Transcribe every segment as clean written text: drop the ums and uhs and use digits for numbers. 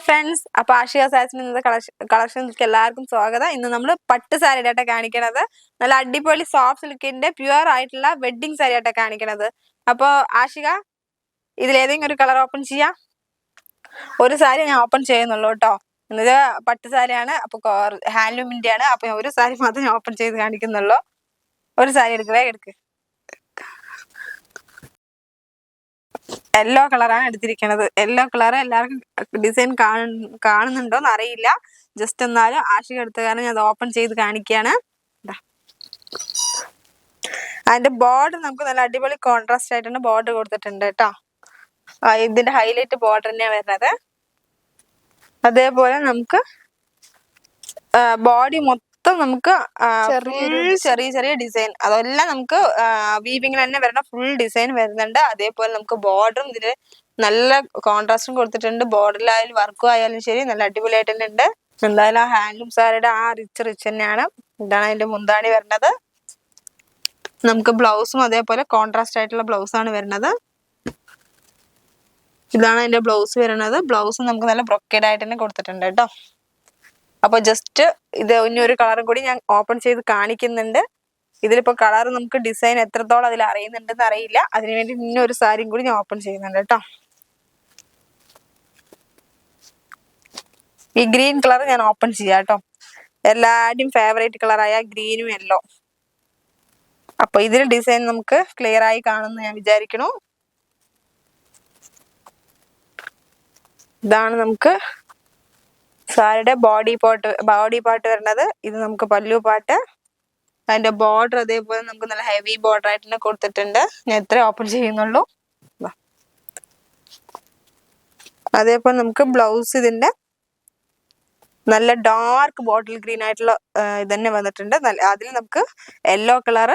Friends, അപ്പോൾ ആഷിക സാരീസിൽ ഇന്നത്തെ കളക്ഷൻസിലേക്ക് എല്ലാവർക്കും സ്വാഗതം. ഇന്ന് നമ്മൾ പട്ട് സാരി ആയിട്ടാണ് കാണിക്കണത്. നല്ല അടിപൊളി സോഫ്റ്റ് സിൽക്കിന്റെ പ്യുവർ ആയിട്ടുള്ള വെഡ്ഡിംഗ് സാരി ആയിട്ടാണ് കാണിക്കണത്. അപ്പോൾ ആഷിക, ഇതിലേതെങ്കിലും ഒരു കളർ ഓപ്പൺ ചെയ്യാം. ഒരു സാരി ഞാൻ ഓപ്പൺ ചെയ്യുന്നുള്ളൂ കേട്ടോ. ഇത് പട്ട് സാരിയാണ്, അപ്പോൾ ഹാൻഡ്ലൂമിന്റെ ആണ്. അപ്പോൾ ഒരു സാരി മാത്രം ഞാൻ ഓപ്പൺ ചെയ്ത് കാണിക്കുന്നുള്ളൂ. ഒരു സാരി എടുക്കുക, എടുക്ക്. യെല്ലോ കളറാണ് എടുത്തിരിക്കുന്നത്. യെല്ലോ കളർ എല്ലാവർക്കും ഡിസൈൻ കാണുന്നുണ്ടോന്ന് അറിയില്ല. ജസ്റ്റ് എന്നാലും ആഷിക എടുത്ത കാരണം ഞാൻ അത് ഓപ്പൺ ചെയ്ത് കാണിക്കുകയാണ്. അതിന്റെ ബോർഡർ നമുക്ക് നല്ല അടിപൊളി കോൺട്രാസ്റ്റ് ആയിട്ടാണ് ബോർഡർ കൊടുത്തിട്ടുണ്ട് കേട്ടോ. ഇതിന്റെ ഹൈലൈറ്റ് ബോർഡർ തന്നെയാണ് വരുന്നത്. അതേപോലെ നമുക്ക് ബോഡി മൊത്തം നമുക്ക് ചെറിയ ചെറിയ ഡിസൈൻ, അതെല്ലാം നമുക്ക് വീവിങ്ങിൽ തന്നെ വരുന്ന ഫുൾ ഡിസൈൻ വരുന്നുണ്ട്. അതേപോലെ നമുക്ക് ബോർഡറും ഇതിന് നല്ല കോൺട്രാസ്റ്റും കൊടുത്തിട്ടുണ്ട്. ബോർഡറിലായാലും വർക്കും ആയാലും ശരി നല്ല അടിപൊളിയായിട്ട് തന്നെ ഉണ്ട്. എന്തായാലും ആ ഹാൻഡ്ലൂം സാരിയുടെ ആ റിച്ച് തന്നെയാണ്. ഇതാണ് അതിന്റെ മുന്താണി വരുന്നത്. നമുക്ക് ബ്ലൗസും അതേപോലെ കോൺട്രാസ്റ്റ് ആയിട്ടുള്ള ബ്ലൗസാണ് വരുന്നത്. ഇതാണ് അതിന്റെ ബ്ലൗസ് വരുന്നത്. ബ്ലൗസ് നമുക്ക് നല്ല ബ്രൊക്കേഡ് ആയിട്ട് തന്നെ കൊടുത്തിട്ടുണ്ട് കേട്ടോ. അപ്പോൾ ജസ്റ്റ് ഇത് ഇനി ഒരു കളറും കൂടി ഞാൻ ഓപ്പൺ ചെയ്ത് കാണിക്കുന്നുണ്ട്. ഇതിലിപ്പോൾ കളർ നമുക്ക് ഡിസൈൻ എത്രത്തോളം അതിൽ അറിയുന്നുണ്ടെന്ന് അറിയില്ല. അതിനുവേണ്ടി ഇനി ഒരു സാരിയും കൂടി ഞാൻ ഓപ്പൺ ചെയ്യുന്നുണ്ട് കേട്ടോ. ഈ ഗ്രീൻ കളർ ഞാൻ ഓപ്പൺ ചെയ്യാം കേട്ടോ. എല്ലാവരുടെയും ഫേവറേറ്റ് കളറായ ഗ്രീനും യെല്ലോ. അപ്പൊ ഇതിൽ ഡിസൈൻ നമുക്ക് ക്ലിയർ ആയി കാണുമെന്ന് ഞാൻ വിചാരിക്കണു. ഇതാണ് നമുക്ക് സാരിയുടെ ബോഡി പാർട്ട് വരുന്നത്. ഇത് നമുക്ക് പല്ലു പാട്ട്. അതിന്റെ ബോർഡർ അതേപോലെ നമുക്ക് നല്ല ഹെവി ബോർഡർ ആയിട്ട് തന്നെ കൊടുത്തിട്ടുണ്ട്. ഞാൻ എത്ര ഓപ്പൺ ചെയ്യുന്നുള്ളൂ. അതേപോലെ നമുക്ക് ബ്ലൗസ് ഇതിന്റെ നല്ല ഡാർക്ക് ബോട്ടിൽ ഗ്രീൻ ആയിട്ടുള്ള ഇത് തന്നെ വന്നിട്ടുണ്ട്. അതിൽ നമുക്ക് യെല്ലോ കളർ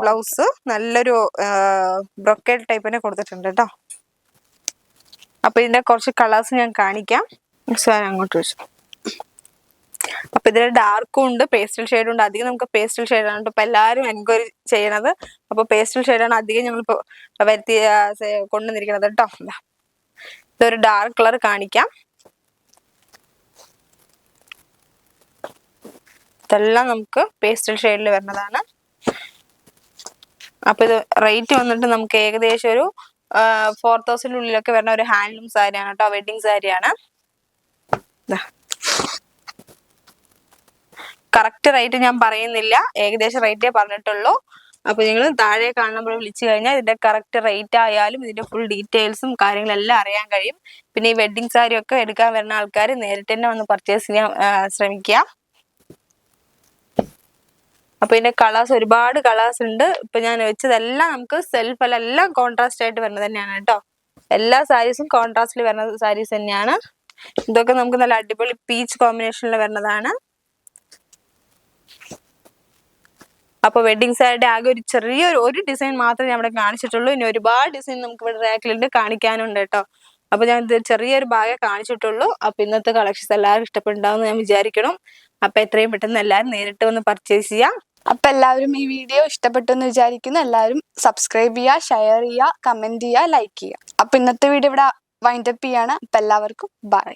ബ്ലൗസ് നല്ലൊരു ബ്രൊക്കേഡ് ടൈപ്പ് തന്നെ കൊടുത്തിട്ടുണ്ട് കേട്ടോ. അപ്പൊ ഇതിന്റെ കുറച്ച് കളേഴ്സ് ഞാൻ കാണിക്കാം. അങ്ങോട്ട് വെച്ചു. അപ്പൊ ഇതിൽ ഡാർക്കും ഉണ്ട്, പേസ്റ്റൽ ഷെയ്ഡും ഉണ്ട്. അധികം നമുക്ക് പേസ്റ്റൽ ഷെയ്ഡാണ് ഇപ്പൊ എല്ലാവരും എൻക്വയറി ചെയ്യണത്. അപ്പൊ പേസ്റ്റൽ ഷെയ്ഡാണ് അധികം ഞങ്ങളിപ്പോ വരുത്തി കൊണ്ടുവന്നിരിക്കുന്നത് കേട്ടോ. ഇതൊരു ഡാർക്ക് കളർ കാണിക്കാം. ഇതെല്ലാം നമുക്ക് പേസ്റ്റൽ ഷെയ്ഡിൽ വരുന്നതാണ്. അപ്പൊ ഇത് റേറ്റ് വന്നിട്ട് നമുക്ക് ഏകദേശം ഒരു 4000 ഉള്ളിലൊക്കെ വരുന്ന ഒരു ഹാൻഡ്ലൂം സാരിയാണ് കേട്ടോ. വെഡിങ് സാരിയാണ്. കറക്റ്റ് റേറ്റ് ഞാൻ പറയുന്നില്ല, ഏകദേശം റേറ്റേ പറഞ്ഞിട്ടുള്ളൂ. അപ്പൊ നിങ്ങൾ താഴെ കാണുമ്പോൾ വിളിച്ചു കഴിഞ്ഞാൽ ഇതിന്റെ കറക്റ്റ് റേറ്റ് ആയാലും ഇതിന്റെ ഫുൾ ഡീറ്റെയിൽസും കാര്യങ്ങളെല്ലാം അറിയാൻ കഴിയും. പിന്നെ ഈ വെഡിങ് സാരി ഒക്കെ എടുക്കാൻ വരുന്ന ആൾക്കാർ നേരിട്ട് തന്നെ വന്ന് പർച്ചേസ് ചെയ്യാൻ ശ്രമിക്കുക. അപ്പൊ ഇതിന്റെ കളേഴ്സ് ഒരുപാട് കളേഴ്സ് ഉണ്ട്. ഇപ്പൊ ഞാൻ വെച്ചതെല്ലാം നമുക്ക് എല്ലാം കോൺട്രാസ്റ്റ് ആയിട്ട് വരുന്നത് തന്നെയാണ് കേട്ടോ. എല്ലാ സാരീസും കോൺട്രാസ്റ്റിൽ വരുന്ന സാരീസ് തന്നെയാണ്. ഇതൊക്കെ നമുക്ക് നല്ല അടിപൊളി പീച്ച് കോമ്പിനേഷനിൽ വരുന്നതാണ്. അപ്പൊ വെഡിങ് സാരിയുടെ ആകെ ഒരു ചെറിയൊരു ഡിസൈൻ മാത്രമേ ഞാൻ ഇവിടെ കാണിച്ചിട്ടുള്ളൂ. ഇനി ഒരുപാട് ഡിസൈൻ നമുക്ക് ഇവിടെ റാക്കിലുണ്ട്, കാണിക്കാനുണ്ട് കേട്ടോ. അപ്പൊ ഞാൻ ഇത് ചെറിയൊരു ഭാഗമേ കാണിച്ചിട്ടുള്ളൂ. അപ്പൊ ഇന്നത്തെ കളക്ഷൻസ് എല്ലാവരും ഇഷ്ടപ്പെട്ടുണ്ടാവും ഞാൻ വിചാരിക്കണം. അപ്പൊ എത്രയും പെട്ടെന്ന് എല്ലാവരും നേരിട്ട് വന്ന് പർച്ചേസ് ചെയ്യാം. അപ്പൊ എല്ലാവരും ഈ വീഡിയോ ഇഷ്ടപ്പെട്ടു എന്ന് വിചാരിക്കുന്നു. എല്ലാവരും സബ്സ്ക്രൈബ് ചെയ്യുക, ഷെയർ ചെയ്യുക, കമന്റ് ചെയ്യുക, ലൈക്ക് ചെയ്യുക. അപ്പൊ ഇന്നത്തെ വീഡിയോ ഇവിടെ വൈൻഡപ്പ് ചെയ്യാണ്. അപ്പൊ എല്ലാവർക്കും ബൈ.